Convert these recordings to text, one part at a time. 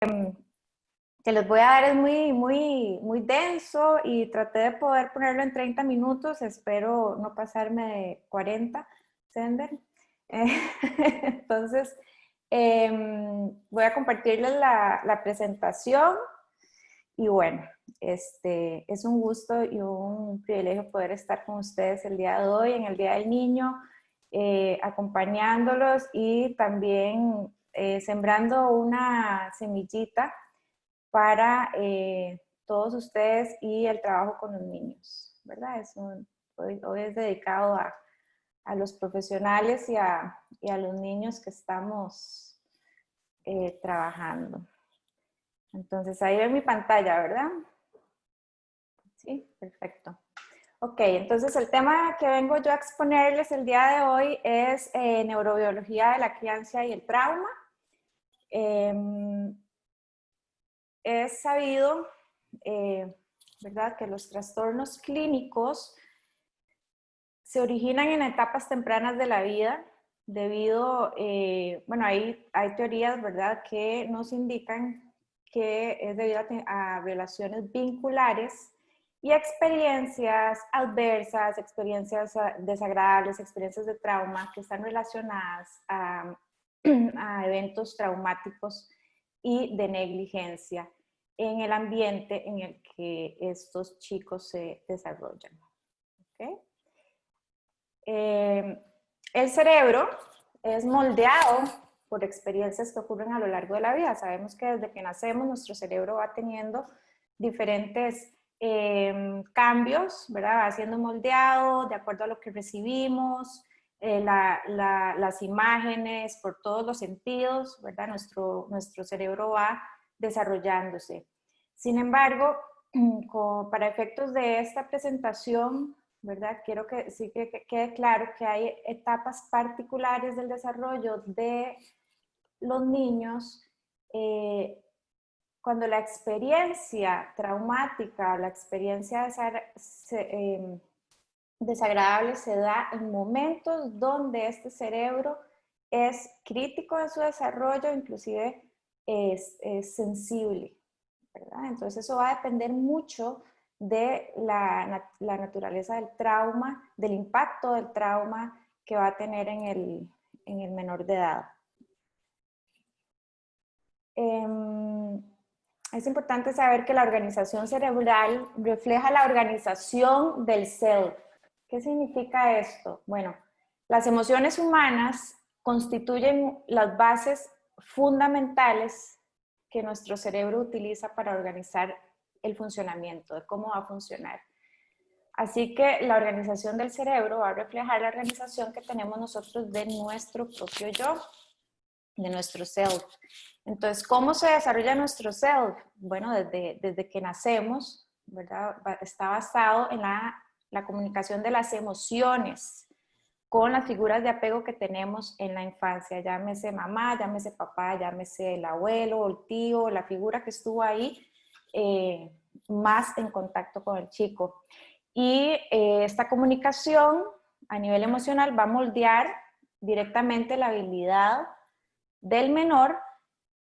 que les voy a dar es muy denso y traté de poder ponerlo en 30 minutos. Espero no pasarme de 40, Sender. Entonces, voy a compartirles la presentación y bueno, es un gusto y un privilegio poder estar con ustedes el día de hoy, en el Día del Niño, acompañándolos y también sembrando una semillita para todos ustedes y el trabajo con los niños, ¿verdad? Hoy es dedicado a los profesionales y a los niños que estamos trabajando. Entonces, ahí ven mi pantalla, ¿verdad? Sí, perfecto. Ok, entonces el tema que vengo yo a exponerles el día de hoy es neurobiología de la crianza y el trauma. Es sabido, ¿verdad?, que los trastornos clínicos se originan en etapas tempranas de la vida debido, bueno, hay teorías, ¿verdad?, que nos indican que es debido a relaciones vinculares y experiencias adversas, experiencias desagradables, experiencias de trauma que están relacionadas a eventos traumáticos y de negligencia en el ambiente en el que estos chicos se desarrollan. ¿Okay? El cerebro es moldeado por experiencias que ocurren a lo largo de la vida. Sabemos que desde que nacemos nuestro cerebro va teniendo diferentes cambios, ¿verdad? Va siendo moldeado de acuerdo a lo que recibimos, las imágenes, por todos los sentidos, ¿verdad? Nuestro cerebro va desarrollándose. Sin embargo, para efectos de esta presentación, ¿verdad? Quiero que sí que quede claro que hay etapas particulares del desarrollo de los niños cuando la experiencia traumática, la experiencia desagradable se da en momentos donde este cerebro es crítico en su desarrollo, inclusive es sensible, ¿verdad? Entonces eso va a depender mucho de la naturaleza del trauma, del impacto del trauma que va a tener en el menor de edad. Es importante saber que la organización cerebral refleja la organización del self. ¿Qué significa esto? Bueno, las emociones humanas constituyen las bases fundamentales que nuestro cerebro utiliza para organizar el funcionamiento, de cómo va a funcionar. Así que la organización del cerebro va a reflejar la organización que tenemos nosotros de nuestro propio yo, de nuestro self. Entonces, ¿cómo se desarrolla nuestro self? Bueno, desde que nacemos, ¿verdad? Está basado en la comunicación de las emociones con las figuras de apego que tenemos en la infancia, llámese mamá, llámese papá, llámese el abuelo, el tío, la figura que estuvo ahí más en contacto con el chico. Y esta comunicación a nivel emocional va a moldear directamente la habilidad del menor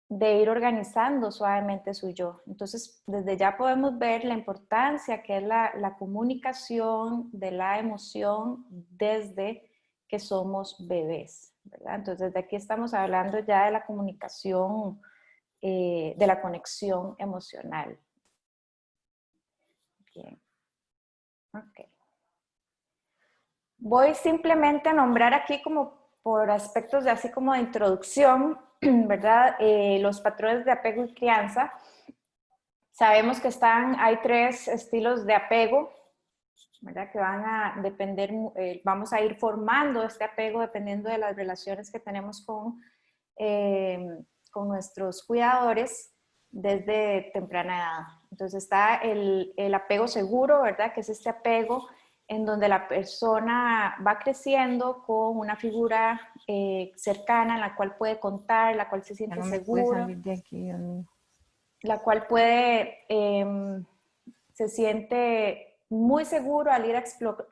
de ir organizando suavemente su yo. Entonces, desde ya podemos ver la importancia que es la comunicación de la emoción desde que somos bebés, ¿verdad? Entonces, desde aquí estamos hablando ya de la comunicación, de la conexión emocional. Bien. Ok. Voy simplemente a nombrar aquí como por aspectos de así como de introducción, ¿verdad? Los patrones de apego y crianza. Sabemos que hay 3 estilos de apego, ¿verdad? Que van a depender, vamos a ir formando este apego dependiendo de las relaciones que tenemos con nuestros cuidadores desde temprana edad. Entonces está el apego seguro, ¿verdad? Que es este apego en donde la persona va creciendo con una figura cercana en la cual puede contar, la cual se siente segura, la cual se siente muy seguro al ir a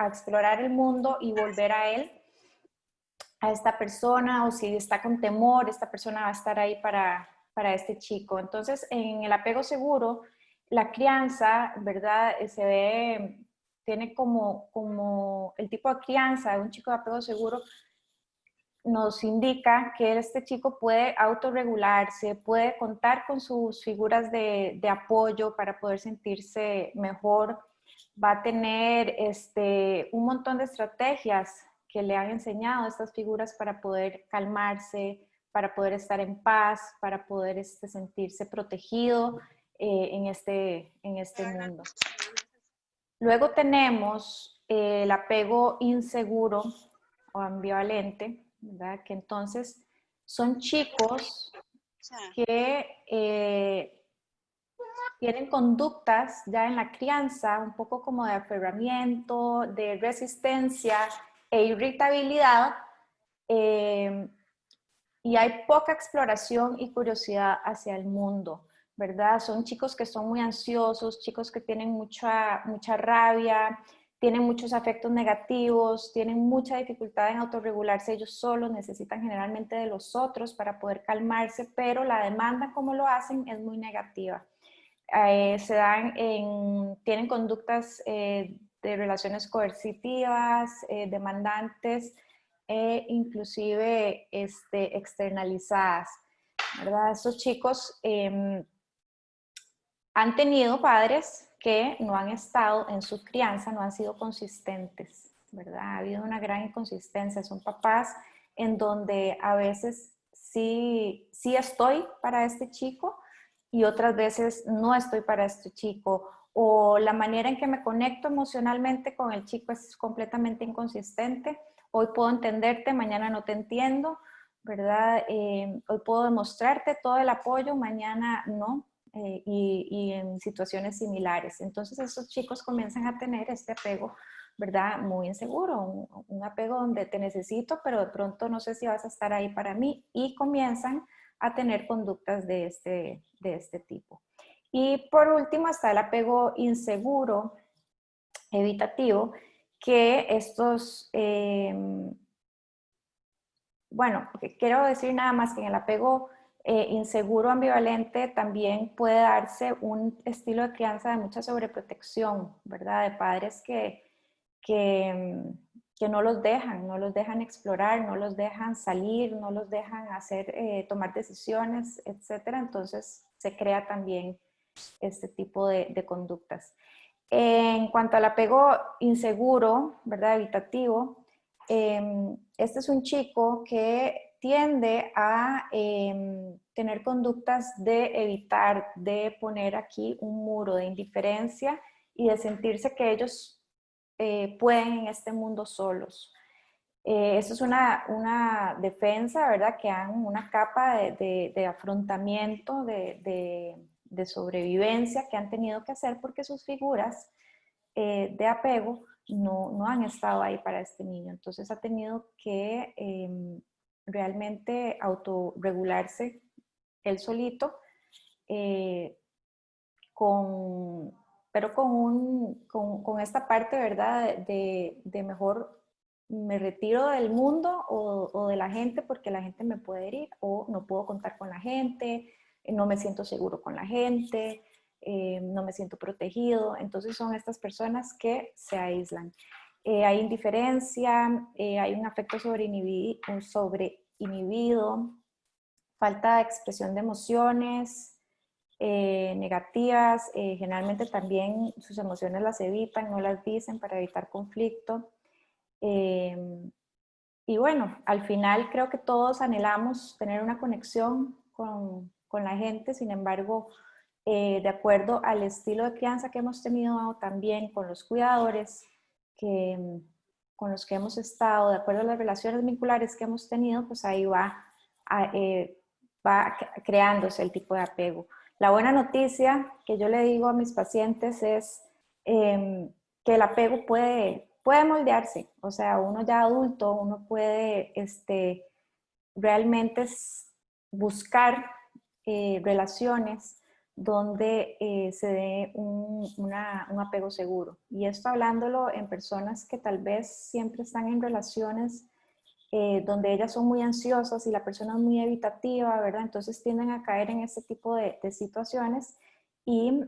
explorar el mundo y volver a él, a esta persona, o si está con temor, esta persona va a estar ahí para este chico. Entonces, en el apego seguro, la crianza, ¿verdad? Se ve, tiene como el tipo de crianza de un chico de apego seguro nos indica que este chico puede autorregularse, puede contar con sus figuras de apoyo para poder sentirse mejor, va a tener un montón de estrategias que le han enseñado estas figuras para poder calmarse, para poder estar en paz, para poder sentirse protegido en este mundo. Luego tenemos el apego inseguro o ambivalente, ¿verdad? Que entonces son chicos que tienen conductas ya en la crianza, un poco como de aferramiento, de resistencia e irritabilidad, y hay poca exploración y curiosidad hacia el mundo, ¿verdad? Son chicos que son muy ansiosos, chicos que tienen mucha rabia, tienen muchos afectos negativos, tienen mucha dificultad en autorregularse ellos solos, necesitan generalmente de los otros para poder calmarse, pero la demanda como lo hacen es muy negativa. Tienen conductas de relaciones coercitivas, demandantes, inclusive externalizadas, ¿verdad? Estos chicos han tenido padres que no han estado en su crianza, no han sido consistentes, ¿verdad? Ha habido una gran inconsistencia, son papás en donde a veces sí estoy para este chico y otras veces no estoy para este chico, o la manera en que me conecto emocionalmente con el chico es completamente inconsistente. Hoy puedo entenderte, mañana no te entiendo, ¿verdad? Hoy puedo demostrarte todo el apoyo, mañana no, y en situaciones similares. Entonces estos chicos comienzan a tener este apego, ¿verdad? Muy inseguro, un apego donde te necesito, pero de pronto no sé si vas a estar ahí para mí, y comienzan a tener conductas de este tipo. Y por último está el apego inseguro, evitativo, que estos, bueno, quiero decir nada más que en el apego inseguro ambivalente también puede darse un estilo de crianza de mucha sobreprotección, ¿verdad? De padres que, que no los dejan explorar, no los dejan salir, no los dejan hacer, tomar decisiones, etcétera. Entonces se crea también este tipo de conductas. En cuanto al apego inseguro, ¿verdad? Evitativo, este es un chico que tiende a tener conductas de evitar, de poner aquí un muro de indiferencia y de sentirse que ellos pueden en este mundo solos. Eso es una defensa, ¿verdad? Que han una capa de afrontamiento, de sobrevivencia que han tenido que hacer porque sus figuras de apego no han estado ahí para este niño. Entonces ha tenido que realmente autorregularse él solito, eh, pero con esta parte, ¿verdad? De mejor me retiro del mundo o de la gente porque la gente me puede herir, o no puedo contar con la gente, no me siento seguro con la gente, no me siento protegido. Entonces son estas personas que se aíslan. Hay indiferencia, hay un afecto sobreinhibido, falta de expresión de emociones negativas, generalmente también sus emociones las evitan, no las dicen para evitar conflicto. Y bueno, al final creo que todos anhelamos tener una conexión con la gente, sin embargo, de acuerdo al estilo de crianza que hemos tenido también con los cuidadores con los que hemos estado, de acuerdo a las relaciones vinculares que hemos tenido, pues ahí va creándose el tipo de apego. La buena noticia que yo le digo a mis pacientes es que el apego puede moldearse, o sea, uno ya adulto, uno puede realmente buscar relaciones donde se dé un apego seguro. Y esto hablándolo en personas que tal vez siempre están en relaciones donde ellas son muy ansiosas y la persona es muy evitativa, ¿verdad? Entonces tienden a caer en este tipo de situaciones y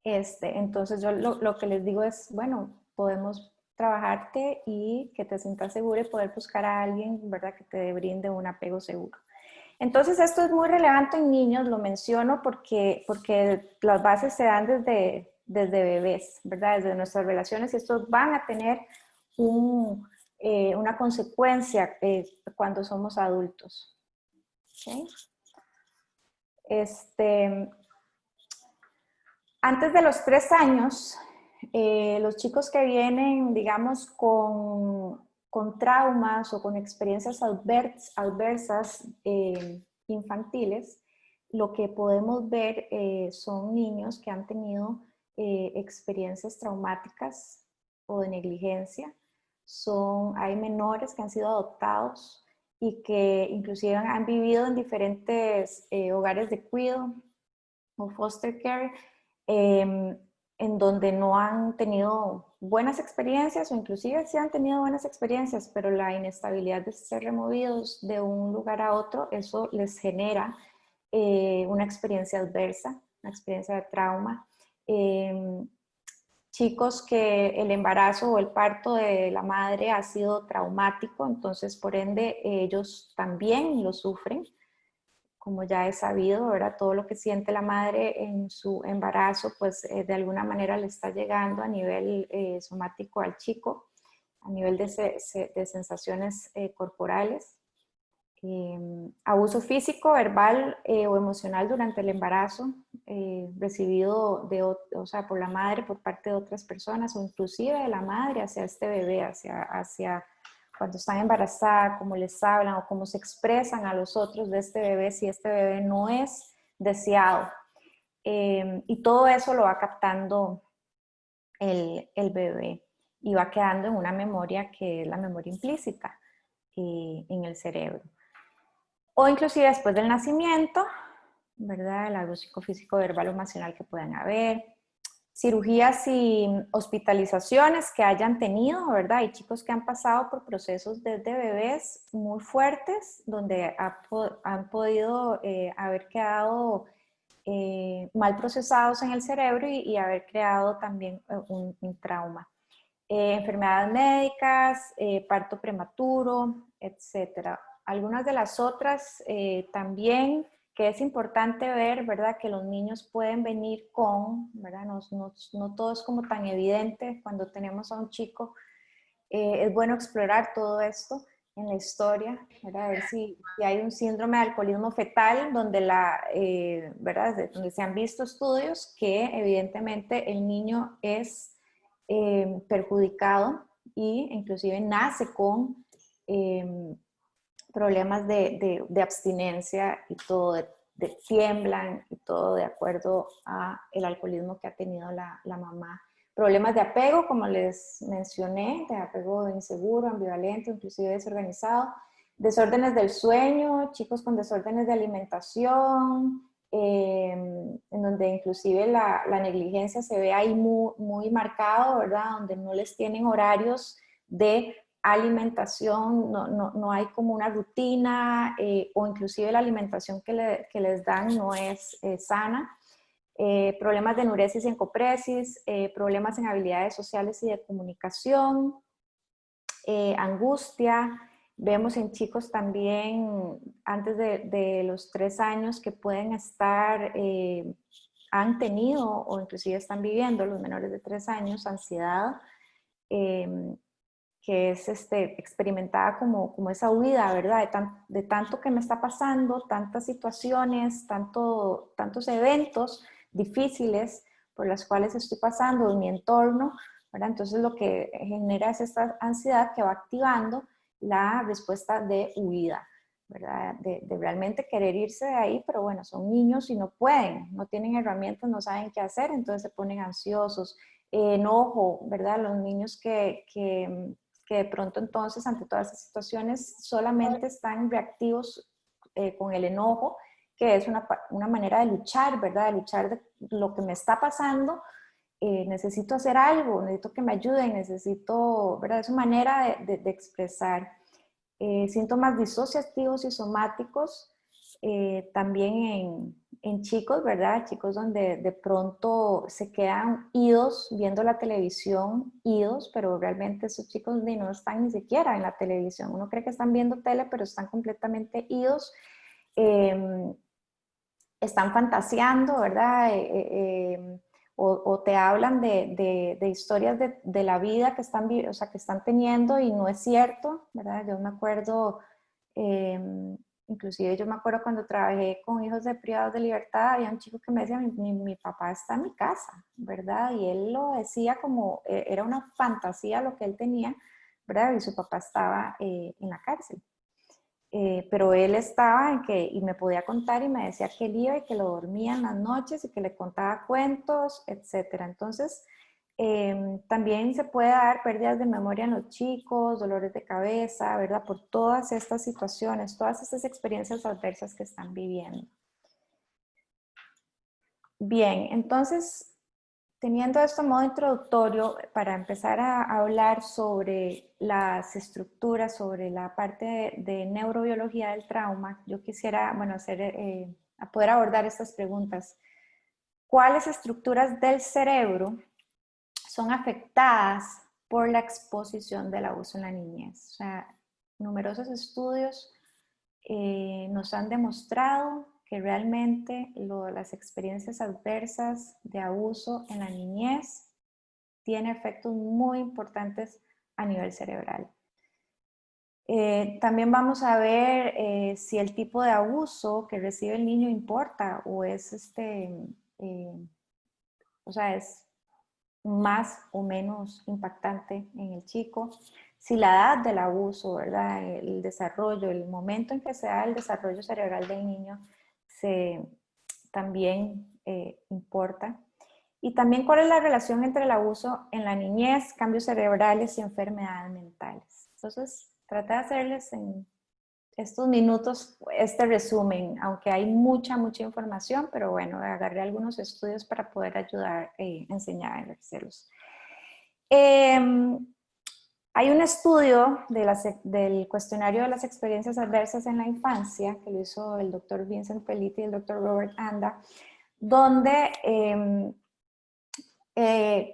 entonces yo lo que les digo es, bueno, podemos trabajarte y que te sientas segura y poder buscar a alguien, ¿verdad?, que te brinde un apego seguro. Entonces esto es muy relevante en niños, lo menciono porque las bases se dan desde bebés, ¿verdad? Desde nuestras relaciones, y estos van a tener una consecuencia cuando somos adultos. ¿Okay? Antes de los 3 años, los chicos que vienen, digamos, con traumas o con experiencias adversas infantiles, lo que podemos ver son niños que han tenido experiencias traumáticas o de negligencia. Hay menores que han sido adoptados y que inclusive han vivido en diferentes hogares de cuidado o foster care, en donde no han tenido buenas experiencias, o inclusive sí han tenido buenas experiencias, pero la inestabilidad de ser removidos de un lugar a otro, eso les genera una experiencia adversa, una experiencia de trauma. Chicos que el embarazo o el parto de la madre ha sido traumático, entonces por ende ellos también lo sufren, como ya es sabido, ¿verdad? Todo lo que siente la madre en su embarazo, pues de alguna manera le está llegando a nivel somático al chico, a nivel de sensaciones corporales. Abuso físico, verbal o emocional durante el embarazo, recibido por la madre por parte de otras personas, o inclusive de la madre hacia este bebé, hacia cuando están embarazadas, cómo les hablan o cómo se expresan a los otros de este bebé si este bebé no es deseado. Y todo eso lo va captando el bebé y va quedando en una memoria que es la memoria implícita en el cerebro. O inclusive después del nacimiento, ¿verdad? El abuso psicofísico, verbal o emocional que puedan haber. Cirugías y hospitalizaciones que hayan tenido, ¿verdad? Hay chicos que han pasado por procesos desde bebés muy fuertes, donde han podido haber quedado mal procesados en el cerebro y haber creado también un trauma. Enfermedades médicas, parto prematuro, etcétera. Algunas de las otras también que es importante ver, ¿verdad? Que los niños pueden venir con, ¿verdad? No todo es como tan evidente cuando tenemos a un chico. Es bueno explorar todo esto en la historia, ¿verdad? A ver si hay un síndrome de alcoholismo fetal donde, ¿verdad? Donde se han visto estudios que evidentemente el niño es perjudicado e inclusive nace con problemas de abstinencia y todo, tiemblan y todo de acuerdo a el alcoholismo que ha tenido la mamá. Problemas de apego, como les mencioné, de apego inseguro, ambivalente, inclusive desorganizado. Desórdenes del sueño, chicos con desórdenes de alimentación, en donde inclusive la negligencia se ve ahí muy marcado, ¿verdad? Donde no les tienen horarios de alimentación, no hay como una rutina, o inclusive la alimentación que les dan no es sana. Problemas de enuresis y encopresis, problemas en habilidades sociales y de comunicación, angustia. Vemos en chicos también antes de los 3 años que pueden estar, han tenido o inclusive están viviendo, los menores de 3 años, ansiedad, que es experimentada como esa huida, ¿verdad? De tanto que me está pasando, tantas situaciones, tantos eventos difíciles por las cuales estoy pasando en mi entorno, ¿verdad? Entonces lo que genera es esta ansiedad que va activando la respuesta de huida, ¿verdad? De realmente querer irse de ahí, pero bueno, son niños y no pueden, no tienen herramientas, no saben qué hacer, entonces se ponen ansiosos, enojo, ¿verdad? Los niños que de pronto entonces ante todas estas situaciones solamente están reactivos con el enojo, que es una manera de luchar, ¿verdad? De luchar de lo que me está pasando necesito hacer algo, necesito que me ayuden, necesito, ¿verdad? Es su manera de expresar. Síntomas disociativos y somáticos, también en chicos, ¿verdad? Chicos donde de pronto se quedan idos viendo la televisión, idos, pero realmente esos chicos no están ni siquiera en la televisión. Uno cree que están viendo tele, pero están completamente idos. Están fantaseando, ¿verdad? O te hablan de historias de la vida que están, o sea, que están teniendo y no es cierto, ¿verdad? Yo me acuerdo, inclusive yo me acuerdo cuando trabajé con hijos de privados de libertad, había un chico que me decía, mi papá está en mi casa, ¿verdad? Y él lo decía como, era una fantasía lo que él tenía, ¿verdad? Y su papá estaba en la cárcel. Pero él estaba en que, y me podía contar y me decía que él iba y que lo dormía en las noches y que le contaba cuentos, etcétera. Entonces, también se puede dar pérdidas de memoria en los chicos, dolores de cabeza, ¿verdad? Por todas estas situaciones, todas estas experiencias adversas que están viviendo. Bien, entonces, teniendo esto a modo introductorio, para empezar a hablar sobre las estructuras, sobre la parte de neurobiología del trauma, yo quisiera, bueno, a poder abordar estas preguntas. ¿Cuáles estructuras del cerebro son afectadas por la exposición del abuso en la niñez? O sea, numerosos estudios nos han demostrado que realmente las experiencias adversas de abuso en la niñez tiene efectos muy importantes a nivel cerebral. También vamos a ver si el tipo de abuso que recibe el niño importa o es o sea, es más o menos impactante en el chico. Si la edad del abuso, ¿verdad? El desarrollo, el momento en que se da el desarrollo cerebral del niño, también importa. Y también cuál es la relación entre el abuso en la niñez, cambios cerebrales y enfermedades mentales. Entonces, traté de hacerles en estos minutos este resumen, aunque hay mucha información, pero bueno, agarré algunos estudios para poder ayudar a enseñar a ejercerlos. Hay un estudio del cuestionario de las experiencias adversas en la infancia, que lo hizo el doctor Vincent Felitti y el doctor Robert Anda, donde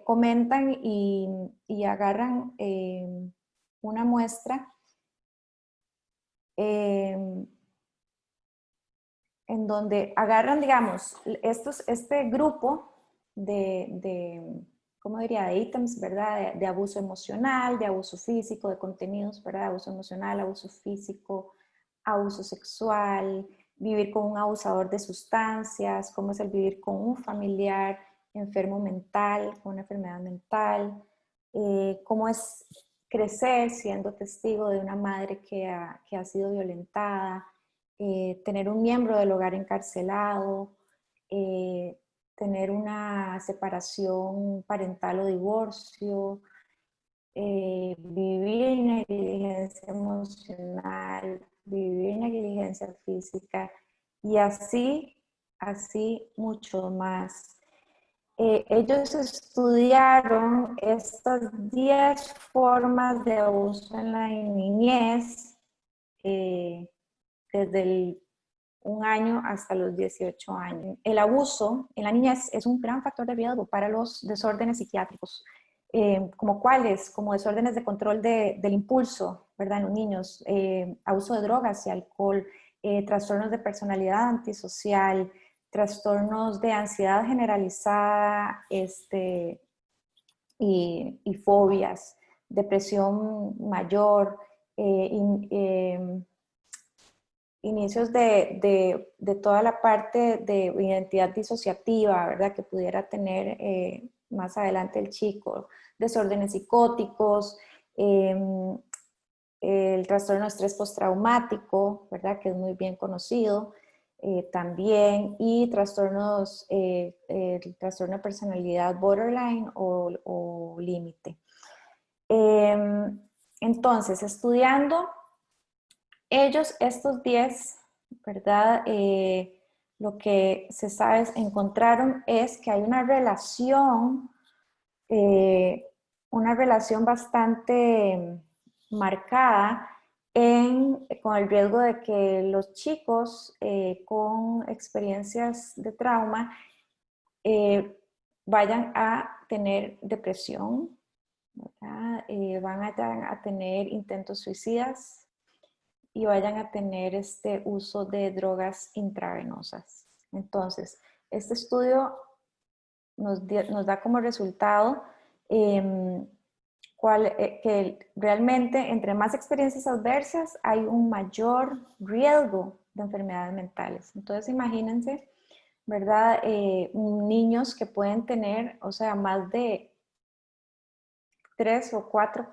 comentan y agarran una muestra en donde agarran, digamos, este grupo ¿cómo diría?, de ítems, ¿verdad?, de abuso emocional, de abuso físico, de contenidos, ¿verdad?, abuso emocional, abuso físico, abuso sexual, vivir con un abusador de sustancias, cómo es el vivir con un familiar enfermo mental, con una enfermedad mental, cómo es crecer siendo testigo de una madre que ha sido violentada, tener un miembro del hogar encarcelado, tener una separación parental o divorcio, vivir negligencia emocional, vivir negligencia física y así mucho más. Ellos estudiaron estas 10 formas de abuso en la niñez desde un año hasta los 18 años. El abuso en la niñez es un gran factor de riesgo para los desórdenes psiquiátricos, como cuáles, como desórdenes de control del impulso, ¿verdad? En los niños, abuso de drogas y alcohol, trastornos de personalidad antisocial, trastornos de ansiedad generalizada y fobias, depresión mayor, inicios de toda la parte de identidad disociativa, ¿verdad?, que pudiera tener más adelante el chico, desórdenes psicóticos, el trastorno de estrés postraumático, ¿verdad?, que es muy bien conocido también, y trastornos, el trastorno de personalidad borderline o límite. Entonces, estudiando ellos, estos 10, ¿verdad? Lo que se sabe, encontraron es que hay una relación una relación bastante marcada con el riesgo de que los chicos con experiencias de trauma vayan a tener depresión, van a tener intentos suicidas y vayan a tener este uso de drogas intravenosas. Entonces, este estudio nos da como resultado que realmente entre más experiencias adversas hay un mayor riesgo de enfermedades mentales. Entonces, imagínense, ¿verdad? Niños que pueden tener, o sea, más de 3 o 4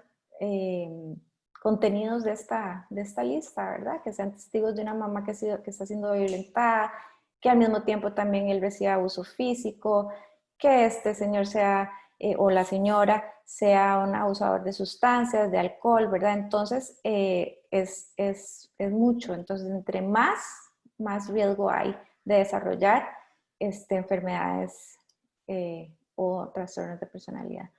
contenidos de esta lista, ¿verdad? Que sean testigos de una mamá que está siendo violentada, que al mismo tiempo también él reciba abuso físico, que este señor sea, o la señora, sea un abusador de sustancias, de alcohol, ¿verdad? Entonces, es mucho. Entonces, entre más riesgo hay de desarrollar enfermedades o trastornos de personalidad.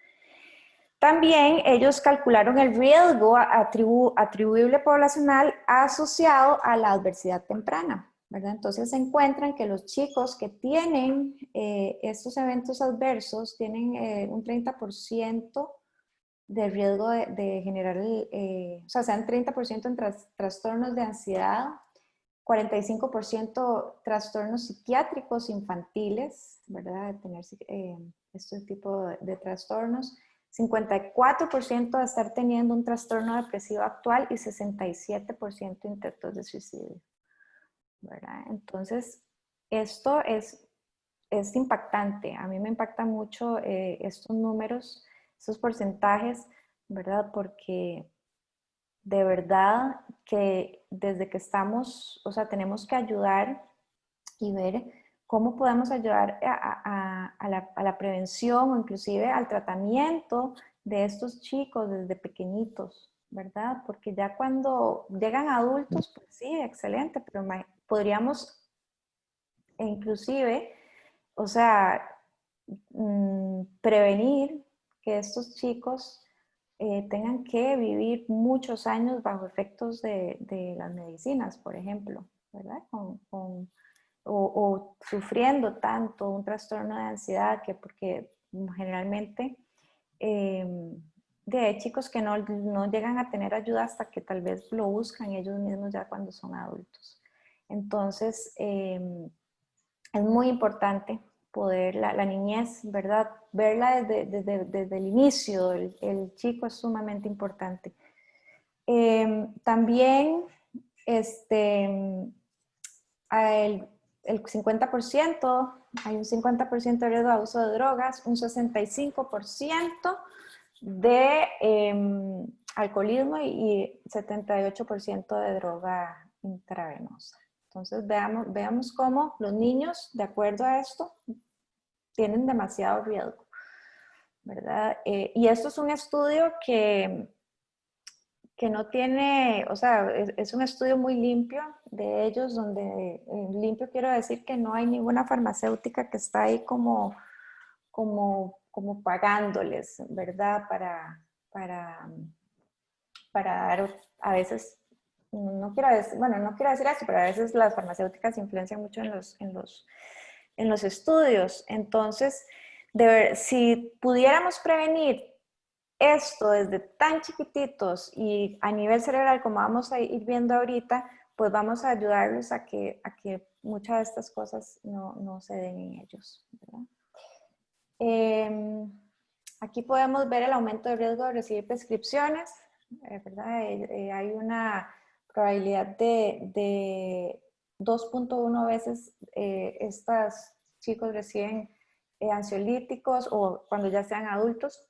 También ellos calcularon el riesgo atribuible poblacional asociado a la adversidad temprana, ¿verdad? Entonces se encuentran que los chicos que tienen estos eventos adversos tienen un 30% de riesgo de generar, o sea, sean 30% en trastornos de ansiedad, 45% trastornos psiquiátricos infantiles, ¿verdad? De tener este tipo de trastornos, 54% de estar teniendo un trastorno depresivo actual y 67% intentos de suicidio, ¿verdad? Entonces, esto es impactante. A mí me impacta mucho estos números, estos porcentajes, ¿verdad? Porque de verdad que desde que estamos, o sea, tenemos que ayudar y ver cómo podemos ayudar a la prevención o inclusive al tratamiento de estos chicos desde pequeñitos, ¿verdad? Porque ya cuando llegan adultos, pues sí, excelente, pero podríamos inclusive, o sea, prevenir que estos chicos tengan que vivir muchos años bajo efectos de las medicinas, por ejemplo, ¿verdad? O sufriendo tanto un trastorno de ansiedad que porque generalmente de chicos que no llegan a tener ayuda hasta que tal vez lo buscan ellos mismos ya cuando son adultos. Entonces, es muy importante poder, la niñez, ¿verdad? Verla desde el inicio, el chico es sumamente importante. También, el 50%, hay un 50% de riesgo de abuso de drogas, un 65% de alcoholismo y 78% de droga intravenosa. Entonces veamos cómo los niños, de acuerdo a esto, tienen demasiado riesgo, ¿verdad? Y esto es un estudio que no tiene, o sea, es un estudio muy limpio de ellos, donde limpio quiero decir que no hay ninguna farmacéutica que está ahí como pagándoles, ¿verdad? Para dar, a veces, no quiero decir eso, pero a veces las farmacéuticas influencian mucho en los estudios. Entonces, si pudiéramos prevenir esto desde tan chiquititos y a nivel cerebral, como vamos a ir viendo ahorita, pues vamos a ayudarlos a que muchas de estas cosas no se den en ellos, ¿verdad? Aquí podemos ver el aumento de riesgo de recibir prescripciones, ¿verdad? Hay una probabilidad de 2.1 veces estos chicos reciben ansiolíticos o cuando ya sean adultos,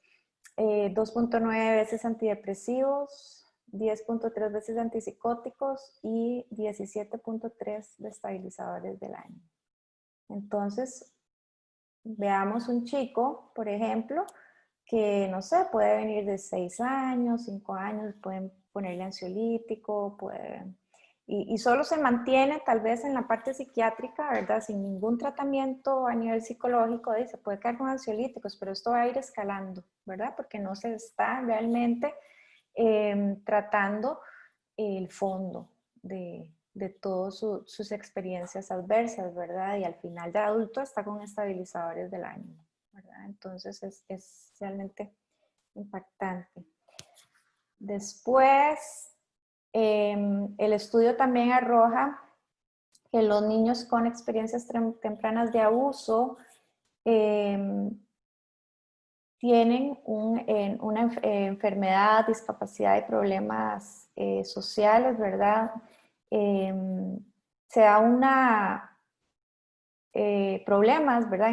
2.9 veces antidepresivos, 10.3 veces antipsicóticos y 17.3 estabilizadores del ánimo. Entonces, veamos un chico, por ejemplo, que no sé, puede venir de 6 años, 5 años, pueden ponerle ansiolítico, y solo se mantiene tal vez en la parte psiquiátrica, ¿verdad? Sin ningún tratamiento a nivel psicológico, y se puede quedar con ansiolíticos, pero esto va a ir escalando, ¿verdad? Porque no se está realmente tratando el fondo de todas sus experiencias adversas, ¿verdad? Y al final de adulto está con estabilizadores del ánimo, ¿verdad? Entonces es realmente impactante. Después, el estudio también arroja que los niños con experiencias tempranas de abuso tienen una enfermedad, discapacidad y problemas sociales, ¿verdad? Se da problemas, ¿verdad?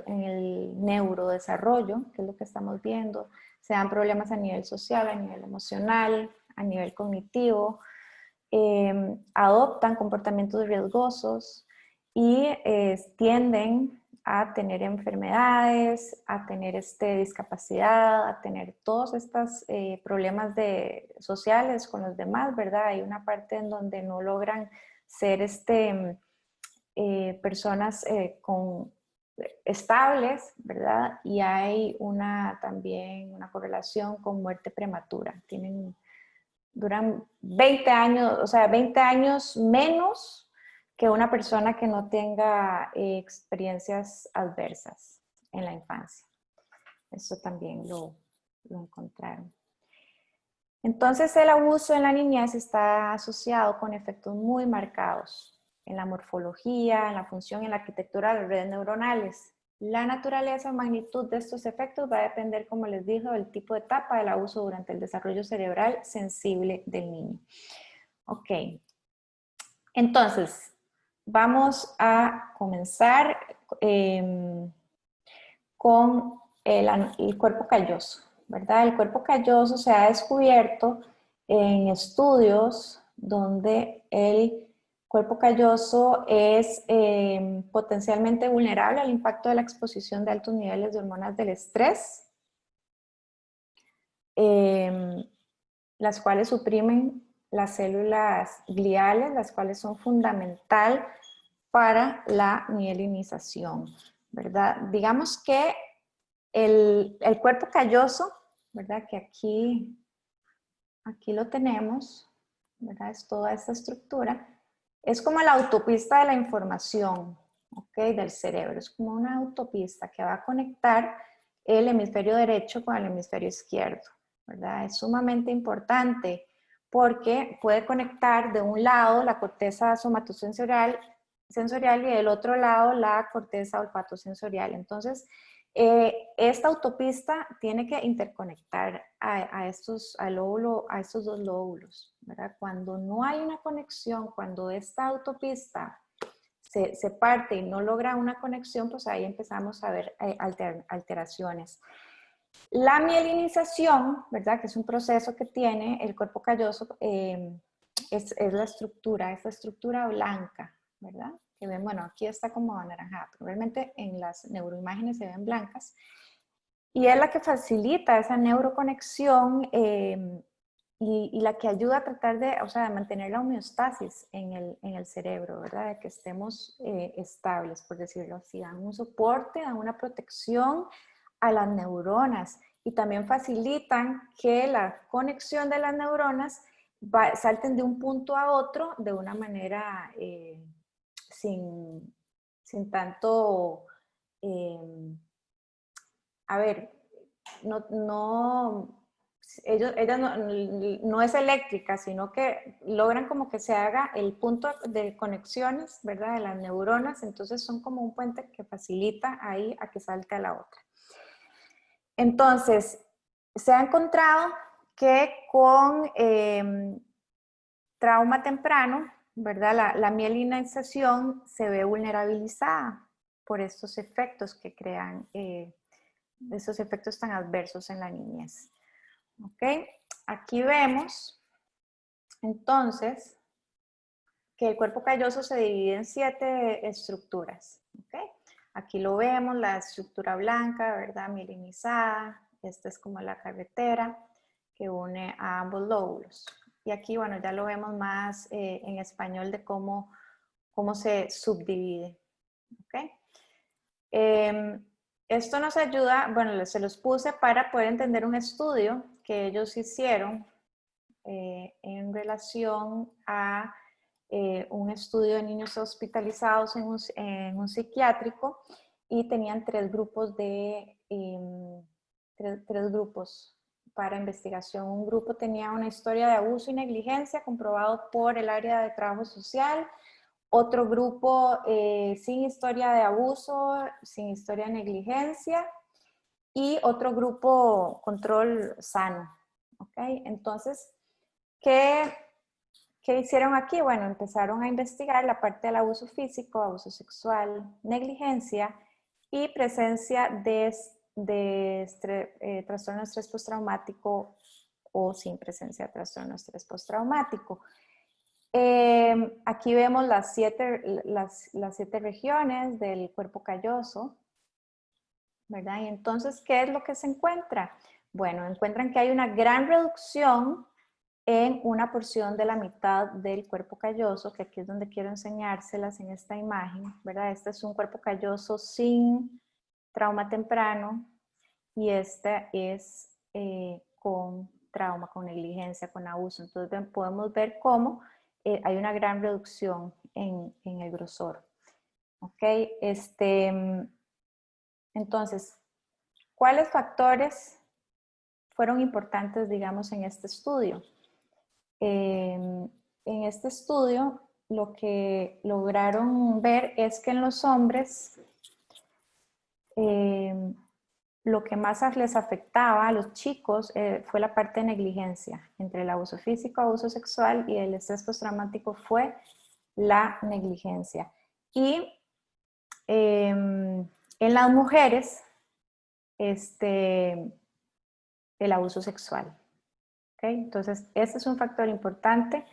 En el neurodesarrollo, que es lo que estamos viendo. Se dan problemas a nivel social, a nivel emocional, a nivel cognitivo. Adoptan comportamientos riesgosos y tienden a tener enfermedades, a tener discapacidad, a tener todos estos problemas sociales con los demás, ¿verdad? Hay una parte en donde no logran ser personas estables, ¿verdad? Y hay también una correlación con muerte prematura. Duran 20 años, o sea, 20 años menos que una persona que no tenga experiencias adversas en la infancia. Eso también lo encontraron. Entonces, el abuso en la niñez está asociado con efectos muy marcados en la morfología, en la función y en la arquitectura de las redes neuronales. La naturaleza o magnitud de estos efectos va a depender, como les dije, del tipo de etapa del abuso durante el desarrollo cerebral sensible del niño. Ok, entonces, vamos a comenzar con el cuerpo calloso, ¿verdad? El cuerpo calloso se ha descubierto en estudios donde el cuerpo calloso es potencialmente vulnerable al impacto de la exposición de altos niveles de hormonas del estrés, las cuales suprimen las células gliales, las cuales son fundamental para la mielinización, ¿verdad? Digamos que el cuerpo calloso, ¿verdad? Que aquí lo tenemos, ¿verdad? Es toda esta estructura. Es como la autopista de la información, ¿ok? Del cerebro. Es como una autopista que va a conectar el hemisferio derecho con el hemisferio izquierdo, ¿verdad? Es sumamente importante porque puede conectar de un lado la corteza somatosensorial y del otro lado la corteza olfatosensorial. Entonces, esta autopista tiene que interconectar a estos dos lóbulos, ¿verdad? Cuando no hay una conexión, cuando esta autopista se parte y no logra una conexión, pues ahí empezamos a ver alteraciones. La mielinización, ¿verdad? Que es un proceso que tiene el cuerpo calloso, es la estructura, esta estructura blanca, ¿verdad? Que ven, bueno, aquí está como anaranjada, pero realmente en las neuroimágenes se ven blancas. Y es la que facilita esa neuroconexión y la que ayuda a tratar de mantener la homeostasis en el cerebro, ¿verdad? De que estemos estables, por decirlo así. Dan un soporte, dan una protección a las neuronas y también facilitan que la conexión de las neuronas salten de un punto a otro de una manera sin tanto... a ver, ella no es eléctrica, sino que logran como que se haga el punto de conexiones, ¿verdad? De las neuronas, entonces son como un puente que facilita ahí a que salte a la otra. Entonces, se ha encontrado que con trauma temprano, ¿verdad? La mielinización se ve vulnerabilizada por estos efectos que crean esos efectos tan adversos en la niñez. ¿Ok? Aquí vemos, entonces, que el cuerpo calloso se divide en 7 estructuras. ¿Ok? Aquí lo vemos, la estructura blanca, ¿verdad? Mielinizada. Esta es como la carretera que une a ambos lóbulos. y aquí, bueno, ya lo vemos más en español de cómo se subdivide. ¿Okay? Esto nos ayuda, bueno, se los puse para poder entender un estudio que ellos hicieron en relación a un estudio de niños hospitalizados en un psiquiátrico, y tenían tres grupos tres grupos para investigación. Un grupo tenía una historia de abuso y negligencia comprobado por el área de trabajo social. Otro grupo sin historia de abuso, sin historia de negligencia. Y otro grupo control sano. ¿Okay? Entonces, ¿qué hicieron aquí? Bueno, empezaron a investigar la parte del abuso físico, abuso sexual, negligencia y presencia de trastorno de estrés postraumático o sin presencia de trastorno de estrés postraumático. Aquí vemos las siete regiones del cuerpo calloso, ¿verdad? Y entonces, ¿qué es lo que se encuentra? Bueno, encuentran que hay una gran reducción en una porción de la mitad del cuerpo calloso, que aquí es donde quiero enseñárselas en esta imagen, ¿verdad? Este es un cuerpo calloso sin trauma temprano, y este es con trauma, con negligencia, con abuso. Entonces podemos ver cómo hay una gran reducción en el grosor. ¿Ok? Entonces, ¿cuáles factores fueron importantes, digamos, en este estudio? En este estudio, lo que lograron ver es que en los hombres, lo que más les afectaba a los chicos fue la parte de negligencia. Entre el abuso físico, abuso sexual y el estrés postraumático fue la negligencia. Y en las mujeres, el abuso sexual. ¿Okay? Entonces, este es un factor importante,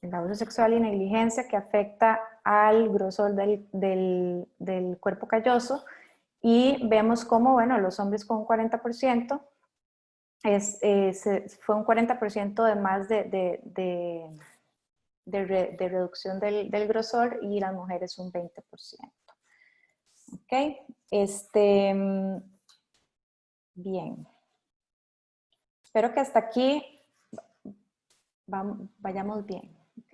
el abuso sexual y negligencia, que afecta al grosor del cuerpo calloso. Y vemos cómo, bueno, los hombres con un 40%, fue un 40% de más de reducción del grosor, y las mujeres un 20%. ¿Ok? Bien. Espero que hasta aquí vayamos bien. ¿Ok?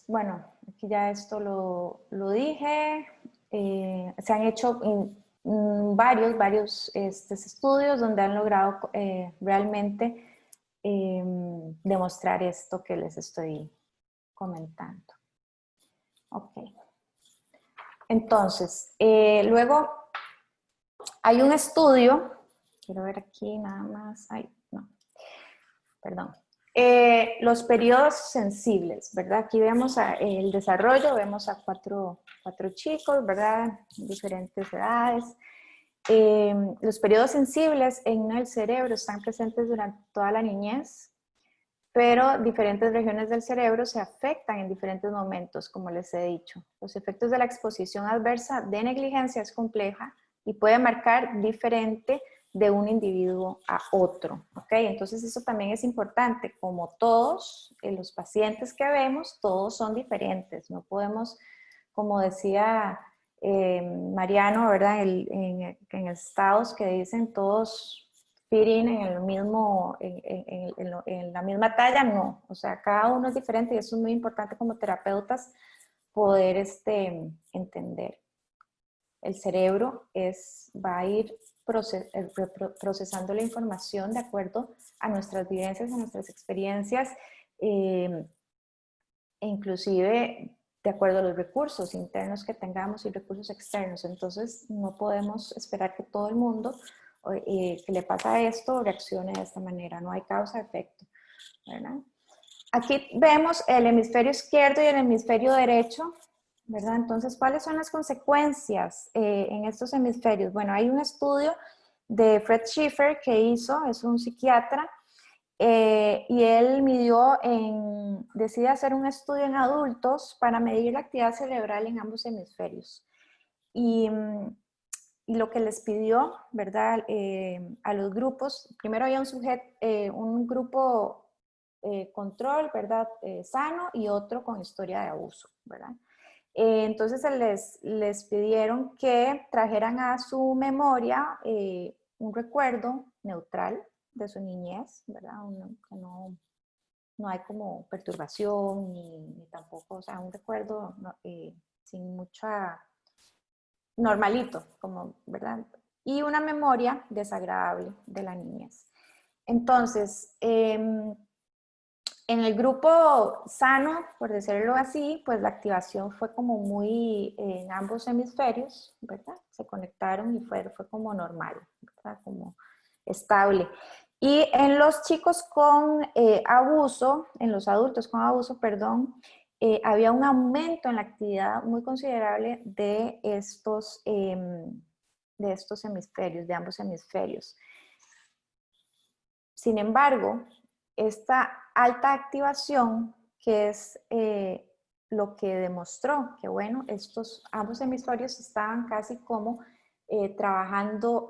Bueno, aquí ya esto lo dije. Se han hecho varios estudios donde han logrado realmente demostrar esto que les estoy comentando. Ok. Entonces, luego hay un estudio, quiero ver aquí nada más, ay, no, perdón. Los periodos sensibles, ¿verdad? Aquí vemos el desarrollo, vemos a cuatro chicos, ¿verdad? Diferentes edades. Los periodos sensibles en el cerebro están presentes durante toda la niñez, pero diferentes regiones del cerebro se afectan en diferentes momentos, como les he dicho. Los efectos de la exposición adversa de negligencia es compleja y puede marcar diferente de un individuo a otro. ¿Ok? Entonces eso también es importante. Como todos los pacientes que vemos, todos son diferentes. No podemos, como decía Mariano, ¿verdad? En estados que dicen todos fitting en el mismo, en la misma talla, no. O sea, cada uno es diferente, y eso es muy importante como terapeutas poder entender. El cerebro va a ir procesando la información de acuerdo a nuestras vivencias, a nuestras experiencias, e inclusive de acuerdo a los recursos internos que tengamos y recursos externos. Entonces no podemos esperar que todo el mundo que le pasa esto reaccione de esta manera. No hay causa-efecto, ¿verdad? Aquí vemos el hemisferio izquierdo y el hemisferio derecho, ¿verdad? Entonces, ¿cuáles son las consecuencias en estos hemisferios? Bueno, hay un estudio de Fred Schiffer que hizo, es un psiquiatra, y él decide hacer un estudio en adultos para medir la actividad cerebral en ambos hemisferios. Y y lo que les pidió, ¿verdad? A los grupos, primero había un grupo control, ¿verdad? Sano y otro con historia de abuso, ¿verdad? Entonces les pidieron que trajeran a su memoria un recuerdo neutral de su niñez, ¿verdad? Que no hay como perturbación ni tampoco, o sea, un recuerdo sin mucha, normalito, como, ¿verdad? Y una memoria desagradable de la niñez. Entonces, en el grupo sano, por decirlo así, pues la activación fue como muy en ambos hemisferios, ¿verdad? Se conectaron y fue como normal, ¿verdad? Como estable. Y en los chicos con abuso, en los adultos con abuso, perdón, había un aumento en la actividad muy considerable de estos hemisferios, de ambos hemisferios. Sin embargo, esta alta activación, que es lo que demostró que, bueno, ambos hemisferios estaban casi como trabajando,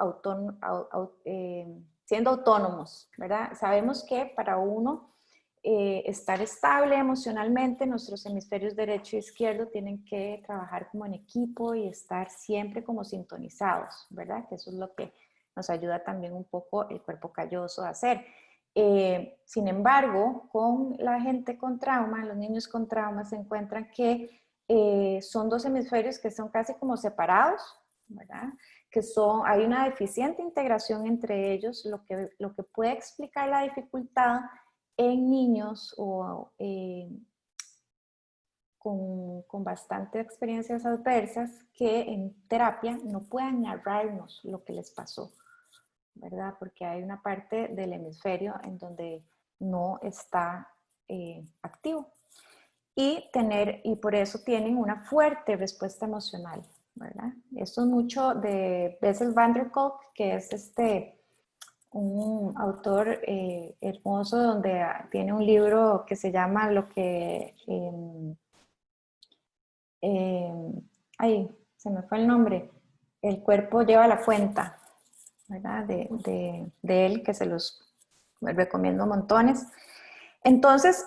siendo autónomos, ¿verdad? Sabemos que para uno estar estable emocionalmente, nuestros hemisferios derecho e izquierdo tienen que trabajar como en equipo y estar siempre como sintonizados, ¿verdad? Que eso es lo que nos ayuda también un poco el cuerpo calloso a hacer. Sin embargo, con la gente con trauma, los niños con trauma se encuentran que son dos hemisferios que son casi como separados, ¿verdad? Hay una deficiente integración entre ellos, lo que puede explicar la dificultad en niños con bastante experiencias adversas que en terapia no puedan narrarnos lo que les pasó, ¿verdad? Porque hay una parte del hemisferio en donde no está activo. Y por eso tienen una fuerte respuesta emocional, ¿verdad? Esto es mucho de Bessel van der Kolk, que es un autor hermoso donde tiene un libro que se llama ay, se me fue el nombre, El cuerpo lleva la cuenta, ¿verdad? De él, que se los recomiendo montones. Entonces,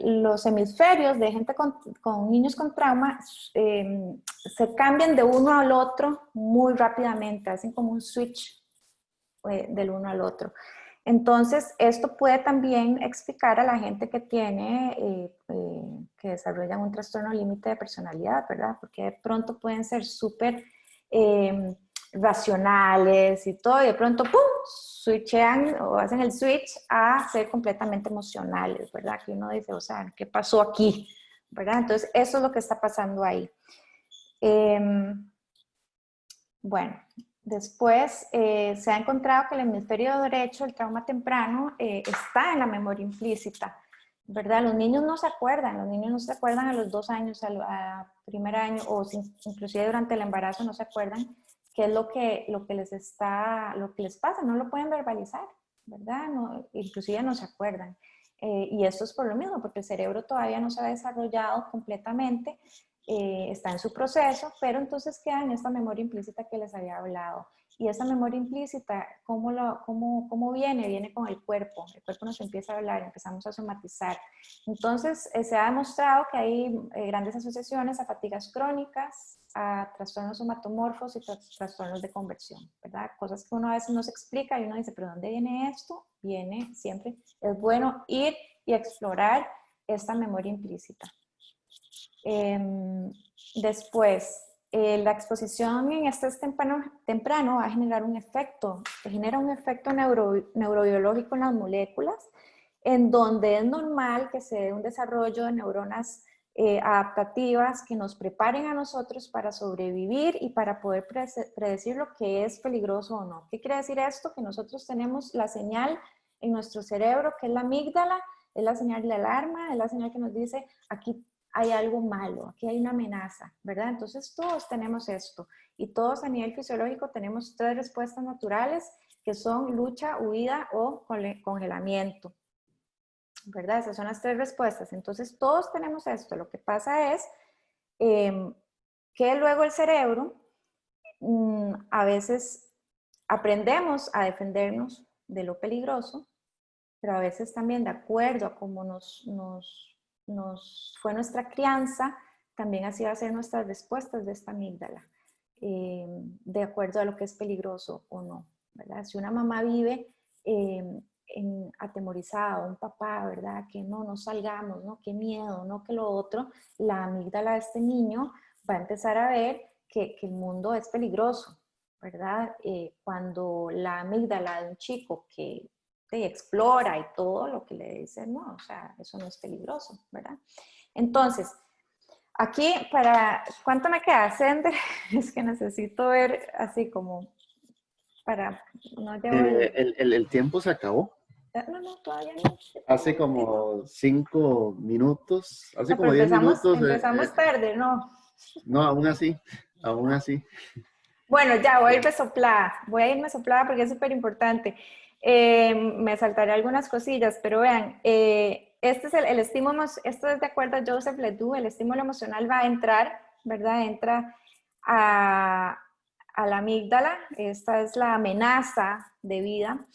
los hemisferios de gente con niños con trauma se cambian de uno al otro muy rápidamente, hacen como un switch del uno al otro. Entonces, esto puede también explicar a la gente que que desarrollan un trastorno límite de personalidad, ¿verdad? Porque de pronto pueden ser súper racionales y todo, y de pronto, ¡pum!, switchean o hacen el switch a ser completamente emocionales, ¿verdad? Que uno dice, o sea, ¿qué pasó aquí? ¿Verdad? Entonces, eso es lo que está pasando ahí. Bueno, después se ha encontrado que el hemisferio derecho, el trauma temprano, está en la memoria implícita, ¿verdad? Los niños no se acuerdan a los 2 años, al primer año, inclusive durante el embarazo no se acuerdan qué es lo que les pasa, no lo pueden verbalizar, ¿verdad? No, inclusive no se acuerdan. Y esto es por lo mismo, porque el cerebro todavía no se ha desarrollado completamente, está en su proceso, pero entonces queda en esta memoria implícita que les había hablado. Y esa memoria implícita, ¿cómo viene? Viene con el cuerpo nos empieza a hablar, empezamos a somatizar. Entonces, se ha demostrado que hay grandes asociaciones a fatigas crónicas, a trastornos somatomorfos y trastornos de conversión, ¿verdad? Cosas que uno a veces no se explica y uno dice, ¿pero dónde viene esto? Viene siempre, es bueno ir y explorar esta memoria implícita. Después, la exposición en estrés temprano va a generar genera un efecto neurobiológico en las moléculas, en donde es normal que se dé un desarrollo de neuronas adaptativas que nos preparen a nosotros para sobrevivir y para poder predecir lo que es peligroso o no. ¿Qué quiere decir esto? Que nosotros tenemos la señal en nuestro cerebro, que es la amígdala, es la señal de alarma, es la señal que nos dice, aquí hay algo malo, aquí hay una amenaza, ¿verdad? Entonces todos tenemos esto y todos a nivel fisiológico tenemos 3 respuestas naturales que son lucha, huida o congelamiento, ¿verdad? Esas son las 3 respuestas. Entonces todos tenemos esto. Lo que pasa es que luego el cerebro a veces aprendemos a defendernos de lo peligroso, pero a veces también de acuerdo a cómo nos fue nuestra crianza, también así va a ser nuestras respuestas de esta amígdala, de acuerdo a lo que es peligroso o no, ¿verdad? Si una mamá vive atemorizada, un papá, ¿verdad? Que no salgamos, ¿no? Qué miedo, ¿no? Que lo otro, la amígdala de este niño va a empezar a ver que el mundo es peligroso, ¿verdad? Cuando la amígdala de un chico que explora y todo lo que le dice, no, o sea, eso no es peligroso, ¿verdad? Entonces, aquí ¿cuánto me queda, Sender? Es que necesito ver así como para, no llevo El tiempo se acabó. No, todavía no. Hace como 5 minutos, hace No, pero como 10 minutos. empezamos tarde, ¿no? No, aún así, aún así. Bueno, ya voy a irme soplada porque es súper importante. Me saltaré algunas cosillas, pero vean, este es el estímulo, esto es de acuerdo a Joseph Ledoux, el estímulo emocional va a entrar, ¿verdad? Entra a la amígdala, esta es la amenaza de vida,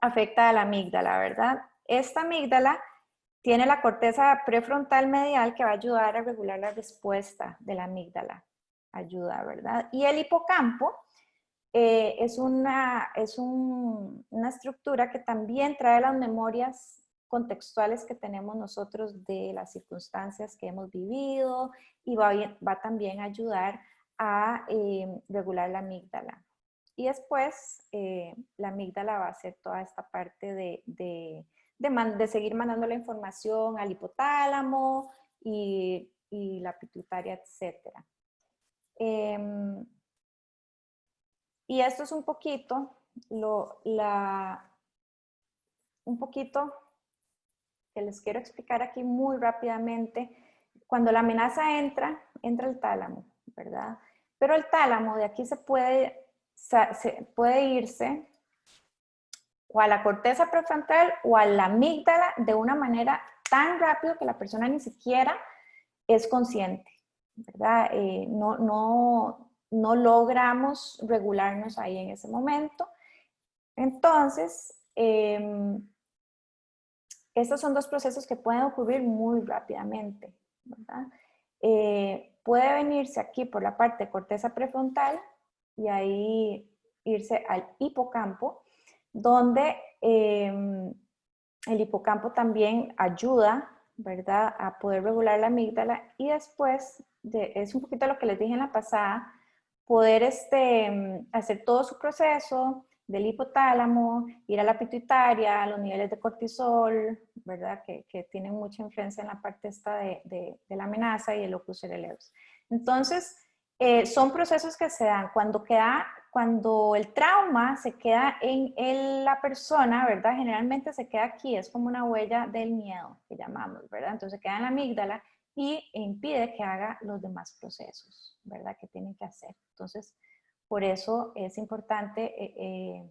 afecta a la amígdala, ¿verdad? Esta amígdala tiene la corteza prefrontal medial que va a ayudar a regular la respuesta de la amígdala. Ayuda, ¿verdad? Y el hipocampo es una estructura que también trae las memorias contextuales que tenemos nosotros de las circunstancias que hemos vivido y va también a ayudar a regular la amígdala. Y después la amígdala va a hacer toda esta parte de seguir mandando la información al hipotálamo y la pituitaria, etc. Y esto es un poquito, un poquito que les quiero explicar aquí muy rápidamente. Cuando la amenaza entra el tálamo, ¿verdad? Pero el tálamo de aquí se puede irse o a la corteza prefrontal o a la amígdala de una manera tan rápido que la persona ni siquiera es consciente, ¿verdad? No logramos regularnos ahí en ese momento. Entonces, estos son dos procesos que pueden ocurrir muy rápidamente, ¿verdad? Puede venirse aquí por la parte de corteza prefrontal y ahí irse al hipocampo, donde el hipocampo también ayuda, ¿verdad?, a poder regular la amígdala y después, es un poquito lo que les dije en la pasada, poder hacer todo su proceso del hipotálamo, ir a la pituitaria, a los niveles de cortisol, ¿verdad?, que tienen mucha influencia en la parte esta de la amenaza y el locus coeruleus. Entonces, son procesos que se dan cuando el trauma se queda en la persona, ¿verdad? Generalmente se queda aquí, es como una huella del miedo, que llamamos, ¿verdad? Entonces queda en la amígdala y impide que haga los demás procesos, ¿verdad? Que tienen que hacer. Entonces, por eso es importante,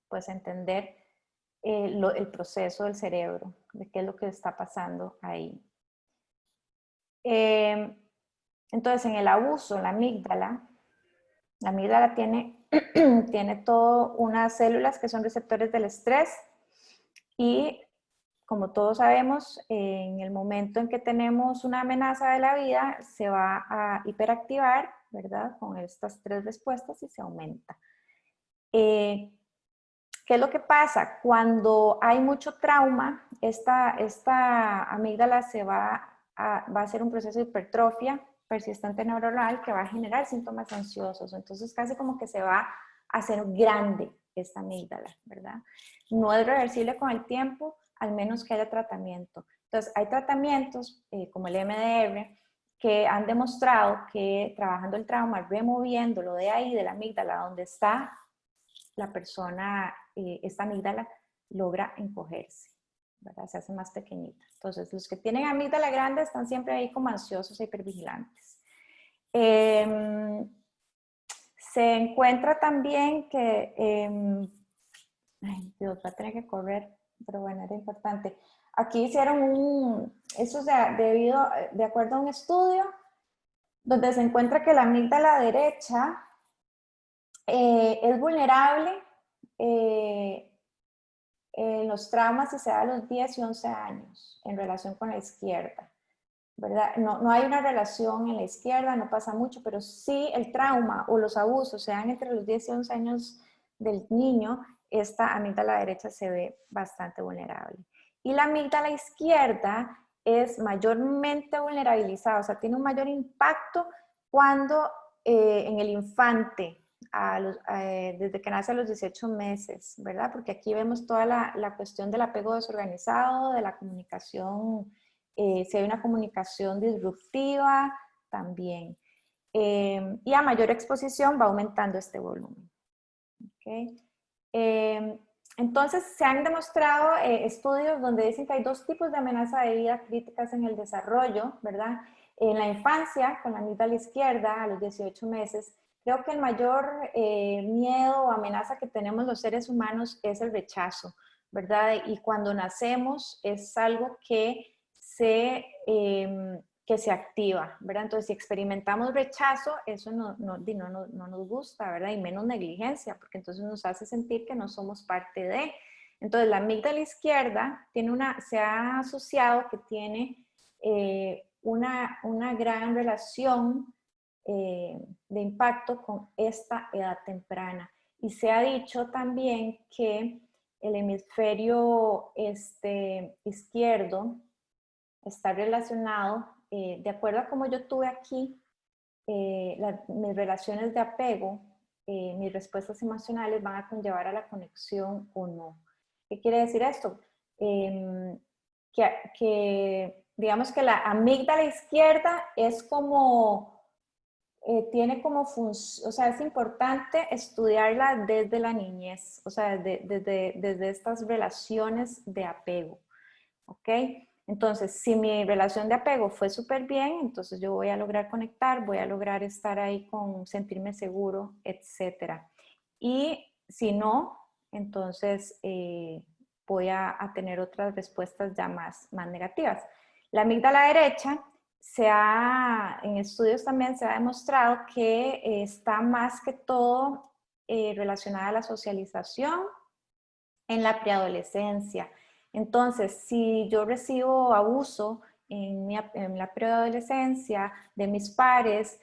pues, entender el proceso del cerebro, de qué es lo que está pasando ahí. Entonces, en el abuso, la amígdala tiene todo unas células que son receptores del estrés y, como todos sabemos, en el momento en que tenemos una amenaza de la vida, se va a hiperactivar, ¿verdad? Con estas tres respuestas y se aumenta. ¿Qué es lo que pasa? Cuando hay mucho trauma, esta amígdala va a hacer un proceso de hipertrofia persistente neuronal que va a generar síntomas ansiosos. Entonces, casi como que se va a hacer grande esta amígdala, ¿verdad? No es reversible con el tiempo, al menos que haya tratamiento. Entonces, hay tratamientos como el MDR que han demostrado que trabajando el trauma, removiéndolo de ahí, de la amígdala, donde está la persona, esta amígdala logra encogerse, ¿verdad? Se hace más pequeñita. Entonces, los que tienen amígdala grande están siempre ahí como ansiosos e hipervigilantes. Se encuentra también que, ay Dios, va a tener que correr, pero bueno, era importante. Aquí hicieron eso es de acuerdo a un estudio, donde se encuentra que la amígdala derecha Es vulnerable en los traumas si se da a los 10 y 11 años en relación con la izquierda, ¿verdad? No hay una relación en la izquierda, no pasa mucho, pero sí el trauma o los abusos se dan entre los 10 y 11 años del niño, esta amígdala derecha se ve bastante vulnerable. Y la amígdala izquierda es mayormente vulnerabilizada, o sea, tiene un mayor impacto cuando en el infante, desde que nace a los 18 meses, ¿verdad? Porque aquí vemos toda la cuestión del apego desorganizado, de la comunicación, si hay una comunicación disruptiva también. Y a mayor exposición va aumentando este volumen. ¿Okay? Entonces, se han demostrado estudios donde dicen que hay dos tipos de amenaza de vida críticas en el desarrollo, ¿verdad? En la infancia, con la amígdala izquierda, a los 18 meses, creo que el mayor miedo o amenaza que tenemos los seres humanos es el rechazo, ¿verdad? Y cuando nacemos es algo que se activa, ¿verdad? Entonces, si experimentamos rechazo, eso no nos gusta, ¿verdad? Y menos negligencia, porque entonces nos hace sentir que no somos parte de. Entonces, la amígdala izquierda se ha asociado que tiene una gran relación de impacto con esta edad temprana. Y se ha dicho también que el hemisferio izquierdo está relacionado, de acuerdo a cómo yo tuve aquí mis relaciones de apego, mis respuestas emocionales van a conllevar a la conexión o no. ¿Qué quiere decir esto? Digamos que la amígdala izquierda es como, tiene como función, o sea, es importante estudiarla desde la niñez, o sea, desde estas relaciones de apego. ¿Ok? Entonces, si mi relación de apego fue súper bien, entonces yo voy a lograr conectar, voy a lograr estar ahí con sentirme seguro, etc. Y si no, entonces voy a tener otras respuestas ya más negativas. La amígdala derecha, en estudios también se ha demostrado que está más que todo relacionada a la socialización en la preadolescencia. Entonces, si yo recibo abuso en la preadolescencia de mis pares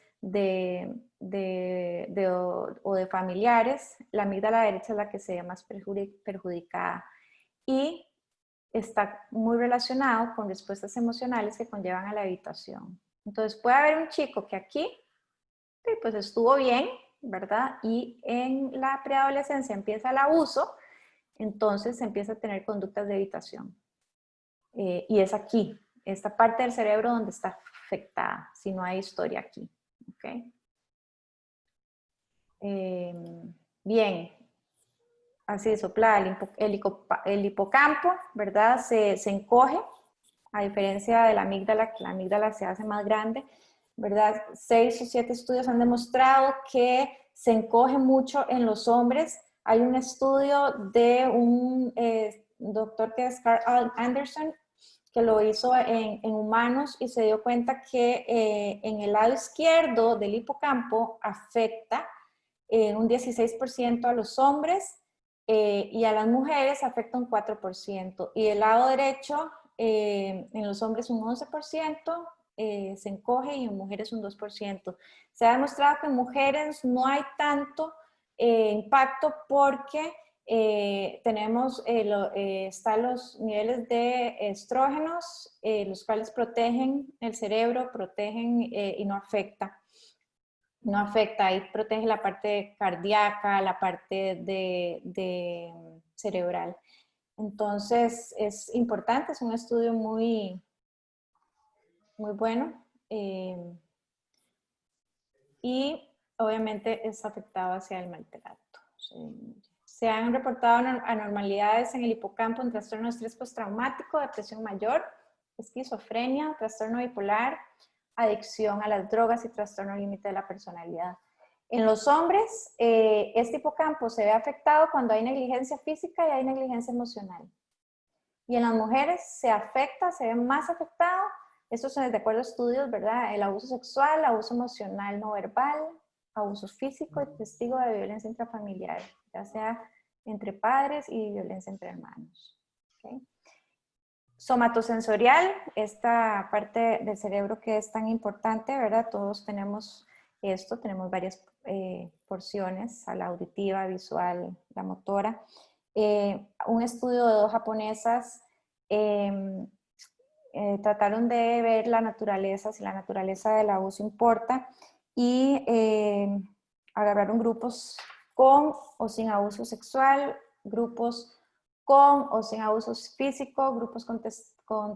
o de familiares, la amígdala derecha es la que se ve más perjudicada y está muy relacionado con respuestas emocionales que conllevan a la evitación. Entonces, puede haber un chico que aquí pues estuvo bien, ¿verdad? Y en la preadolescencia empieza el abuso, entonces se empieza a tener conductas de evitación. Y es aquí, esta parte del cerebro donde está afectada, si no hay historia aquí. ¿Okay? Bien, así soplada, el hipocampo, ¿verdad? Se encoge, a diferencia de la amígdala, que la amígdala se hace más grande, ¿verdad? 6 o 7 estudios han demostrado que se encoge mucho en los hombres. Hay un estudio de un doctor que es Carl Anderson, que lo hizo en humanos y se dio cuenta que en el lado izquierdo del hipocampo afecta un 16% a los hombres y a las mujeres afecta un 4%. Y el lado derecho, en los hombres un 11%, se encoge y en mujeres un 2%. Se ha demostrado que en mujeres no hay tanto impacto porque están los niveles de estrógenos, los cuales protegen el cerebro, protegen y no afecta. No afecta, ahí protege la parte cardíaca, la parte de cerebral. Entonces es importante, es un estudio muy, muy bueno y obviamente es afectado hacia el maltrato. Se han reportado anormalidades en el hipocampo en trastorno de estrés postraumático, depresión mayor, esquizofrenia, trastorno bipolar, adicción a las drogas y trastorno límite de la personalidad. En los hombres, este hipocampo se ve afectado cuando hay negligencia física y hay negligencia emocional. Y en las mujeres se afecta, se ve más afectado, estos son de acuerdo a estudios, ¿verdad? El abuso sexual, abuso emocional no verbal, abuso físico y testigo de violencia intrafamiliar, ya sea entre padres y violencia entre hermanos. ¿Okay? Somatosensorial, esta parte del cerebro que es tan importante, ¿verdad? Todos tenemos esto, tenemos varias porciones, la auditiva, visual, la motora. Un estudio de 2 japonesas trataron de ver la naturaleza, si la naturaleza del abuso importa, y agarraron grupos con o sin abuso sexual, grupos con o sin abuso físico, grupos con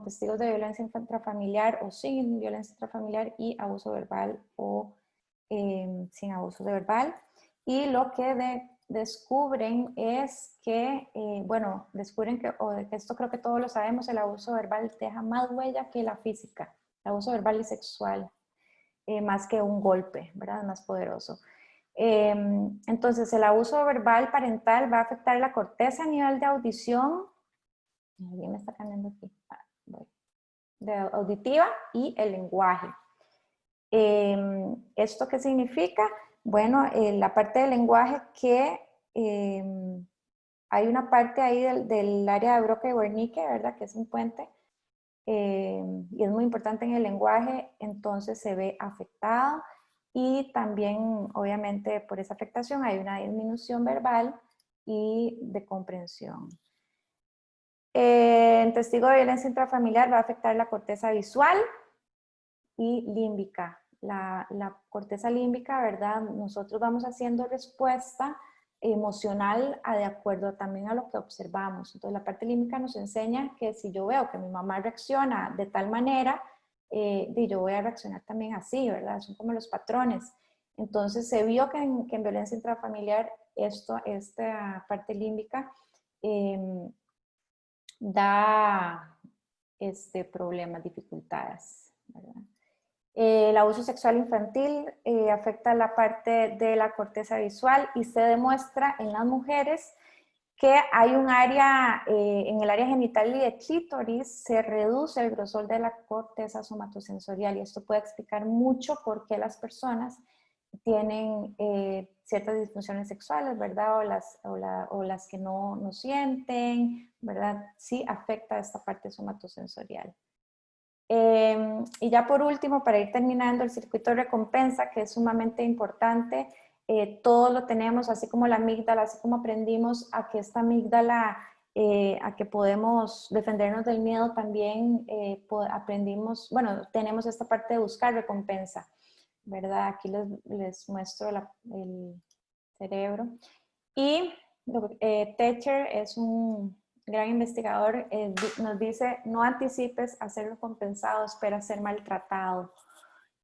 testigos de violencia intrafamiliar o sin violencia intrafamiliar y abuso verbal o sin abuso verbal. Y lo que descubren es que, bueno, descubren que, o de que esto creo que todos lo sabemos, el abuso verbal deja más huella que la física, el abuso verbal y sexual, más que un golpe, ¿verdad? Más poderoso. Entonces, el abuso verbal parental va a afectar la corteza a nivel de audición. Alguien me está cambiando aquí. De auditiva y el lenguaje. ¿Esto qué significa? Bueno, la parte del lenguaje que hay una parte ahí del área de Broca y Wernicke, ¿verdad? Que es un puente. Y es muy importante en el lenguaje, entonces se ve afectado. Y también, obviamente, por esa afectación hay una disminución verbal y de comprensión. En testigo de violencia intrafamiliar va a afectar la corteza visual y límbica. La corteza límbica, ¿verdad? Nosotros vamos haciendo respuesta emocional de acuerdo también a lo que observamos. Entonces, la parte límbica nos enseña que si yo veo que mi mamá reacciona de tal manera, yo voy a reaccionar también así, ¿verdad? Son como los patrones. Entonces, se vio que en violencia intrafamiliar esta parte límbica da problemas, dificultades, ¿verdad? El abuso sexual infantil afecta la parte de la corteza visual y se demuestra en las mujeres que hay un área, en el área genital y de clítoris se reduce el grosor de la corteza somatosensorial y esto puede explicar mucho por qué las personas tienen ciertas disfunciones sexuales, ¿verdad? O las que no sienten, ¿verdad? Sí afecta esta parte somatosensorial. Y ya por último, para ir terminando, el circuito de recompensa, que es sumamente importante, todos lo tenemos, así como la amígdala, así como aprendimos a que esta amígdala, a que podemos defendernos del miedo, también aprendimos, bueno, tenemos esta parte de buscar recompensa, ¿verdad? Aquí les muestro el cerebro. Y Techer es un gran investigador, nos dice, no anticipes a ser recompensado, espera ser maltratado.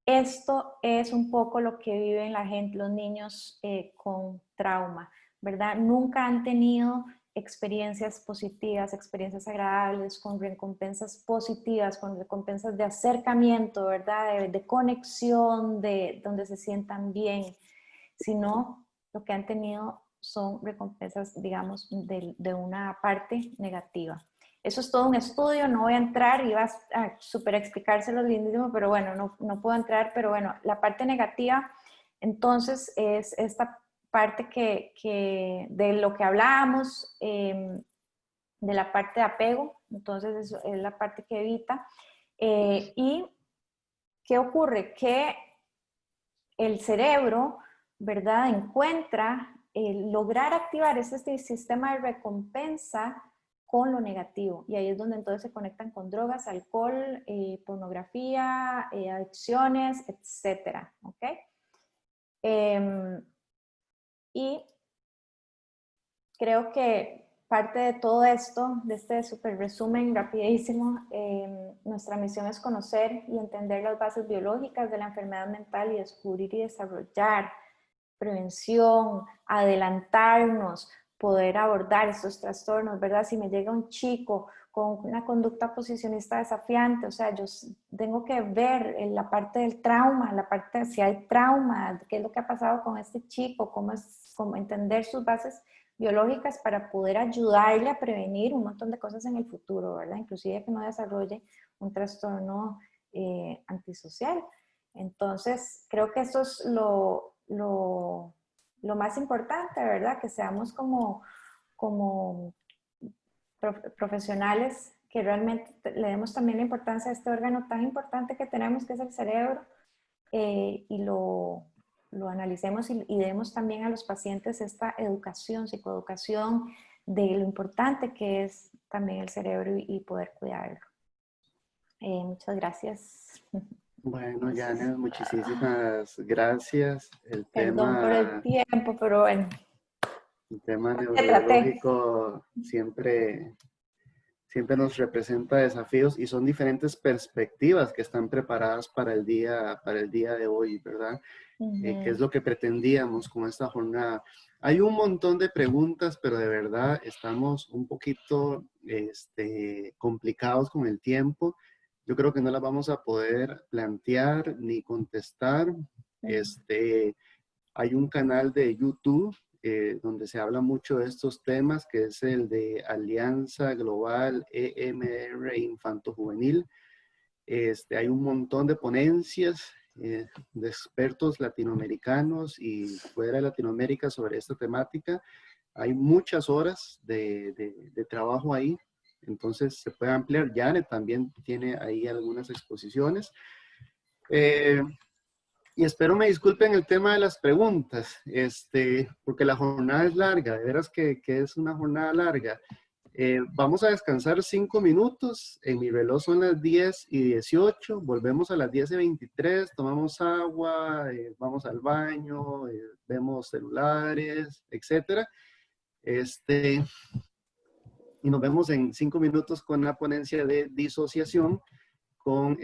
Esto es un poco lo que viven los niños con trauma, ¿verdad? Nunca han tenido experiencias positivas, experiencias agradables, con recompensas positivas, con recompensas de acercamiento, ¿verdad? De conexión, de donde se sientan bien, sino lo que han tenido son recompensas, digamos, de una parte negativa. Eso es todo un estudio, no voy a entrar, iba a súper explicárselo lindísimo, pero bueno, no puedo entrar, pero bueno, la parte negativa, entonces, es esta parte que de lo que hablábamos, de la parte de apego, entonces eso es la parte que evita. ¿Y qué ocurre? Que el cerebro, ¿verdad? Encuentra lograr activar ese sistema de recompensa con lo negativo. Y ahí es donde entonces se conectan con drogas, alcohol, pornografía, adicciones, etcétera. ¿Ok? Y creo que parte de todo esto, de este súper resumen rapidísimo, nuestra misión es conocer y entender las bases biológicas de la enfermedad mental y descubrir y desarrollar prevención, adelantarnos, poder abordar estos trastornos, ¿verdad? Si me llega un chico con una conducta posicionista desafiante, o sea, yo tengo que ver la parte del trauma, la parte de si hay trauma, qué es lo que ha pasado con este chico, cómo entender sus bases biológicas para poder ayudarle a prevenir un montón de cosas en el futuro, ¿verdad? Inclusive que no desarrolle un trastorno antisocial. Entonces, creo que eso es lo, lo más importante, ¿verdad? Que seamos como profesionales que realmente le demos también la importancia a este órgano tan importante que tenemos, que es el cerebro, y lo analicemos y demos también a los pacientes esta educación, psicoeducación, de lo importante que es también el cerebro y poder cuidarlo. Muchas gracias. Bueno, Janet, muchísimas gracias. Perdón por el tiempo, pero bueno. El tema Traté. neurobiológico siempre nos representa desafíos y son diferentes perspectivas que están preparadas para el día de hoy, ¿verdad? ¿Qué es lo que pretendíamos con esta jornada? Hay un montón de preguntas, pero de verdad estamos un poquito complicados con el tiempo. Yo creo que no las vamos a poder plantear ni contestar. Hay un canal de YouTube donde se habla mucho de estos temas, que es el de Alianza Global EMR Infanto Juvenil. Hay un montón de ponencias de expertos latinoamericanos y fuera de Latinoamérica sobre esta temática. Hay muchas horas de trabajo ahí, entonces se puede ampliar. Janet también tiene ahí algunas exposiciones. Y espero me disculpen el tema de las preguntas, porque la jornada es larga, de veras que es una jornada larga. Vamos a descansar 5 minutos, en mi reloj son las 10:18, volvemos a las 10:23, tomamos agua, vamos al baño, vemos celulares, etc. Y nos vemos en 5 minutos con la ponencia de disociación con